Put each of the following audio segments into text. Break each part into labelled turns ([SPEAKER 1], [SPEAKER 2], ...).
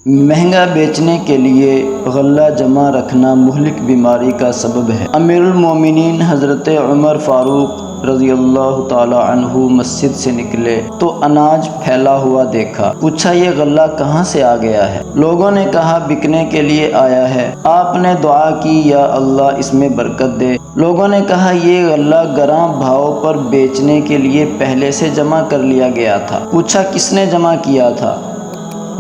[SPEAKER 1] مہنگا بیچنے کے لیے غلہ جمع رکھنا مہلک بیماری کا سبب ہے۔ امیر المومنین حضرت عمر فاروق رضی اللہ تعالی عنہ مسجد سے نکلے تو اناج پھیلا ہوا دیکھا۔ پوچھا یہ غلہ کہاں سے آ گیا ہے؟ لوگوں نے کہا بکنے کے لیے آیا ہے۔ آپ نے دعا کی یا اللہ اس میں برکت دے۔ لوگوں نے کہا یہ غلہ گراں بھاؤ پر بیچنے کے لیے پہلے سے جمع کر لیا گیا تھا۔ پوچھا کس نے جمع کیا تھا؟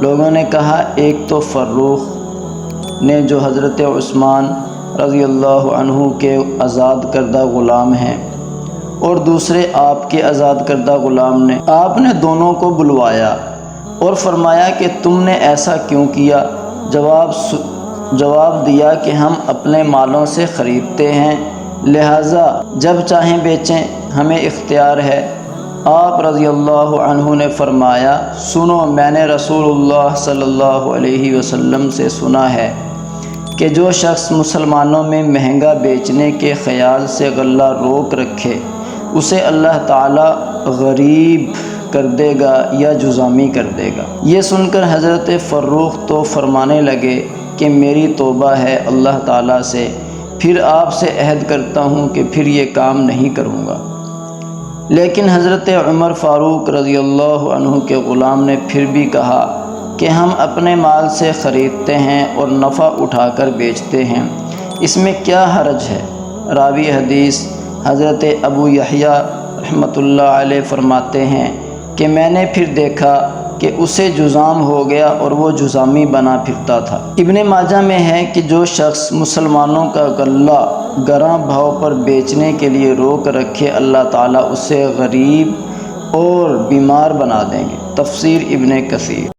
[SPEAKER 1] لوگوں نے کہا ایک تو فروخ نے جو حضرت عثمان رضی اللہ عنہ کے آزاد کردہ غلام ہیں، اور دوسرے آپ کے آزاد کردہ غلام نے۔ آپ نے دونوں کو بلوایا اور فرمایا کہ تم نے ایسا کیوں کیا؟ جواب دیا کہ ہم اپنے مالوں سے خریدتے ہیں، لہٰذا جب چاہیں بیچیں، ہمیں اختیار ہے۔ آپ رضی اللہ عنہ نے فرمایا سنو، میں نے رسول اللہ صلی اللہ علیہ وسلم سے سنا ہے کہ جو شخص مسلمانوں میں مہنگا بیچنے کے خیال سے غلہ روک رکھے اسے اللہ تعالی غریب کر دے گا یا جذامی کر دے گا۔ یہ سن کر حضرت فروخ تو فرمانے لگے کہ میری توبہ ہے اللہ تعالیٰ سے، پھر آپ سے عہد کرتا ہوں کہ پھر یہ کام نہیں کروں گا۔ لیکن حضرت عمر فاروق رضی اللہ عنہ کے غلام نے پھر بھی کہا کہ ہم اپنے مال سے خریدتے ہیں اور نفع اٹھا کر بیچتے ہیں، اس میں کیا حرج ہے؟ راوی حدیث حضرت ابو یحییٰ رحمۃ اللہ علیہ فرماتے ہیں کہ میں نے پھر دیکھا کہ اسے جذام ہو گیا اور وہ جذامی بنا پھرتا تھا۔ ابن ماجہ میں ہے کہ جو شخص مسلمانوں کا غلہ گراں بھاؤ پر بیچنے کے لیے روک رکھے اللہ تعالیٰ اسے غریب اور بیمار بنا دیں گے۔ تفسیر ابن کثیر۔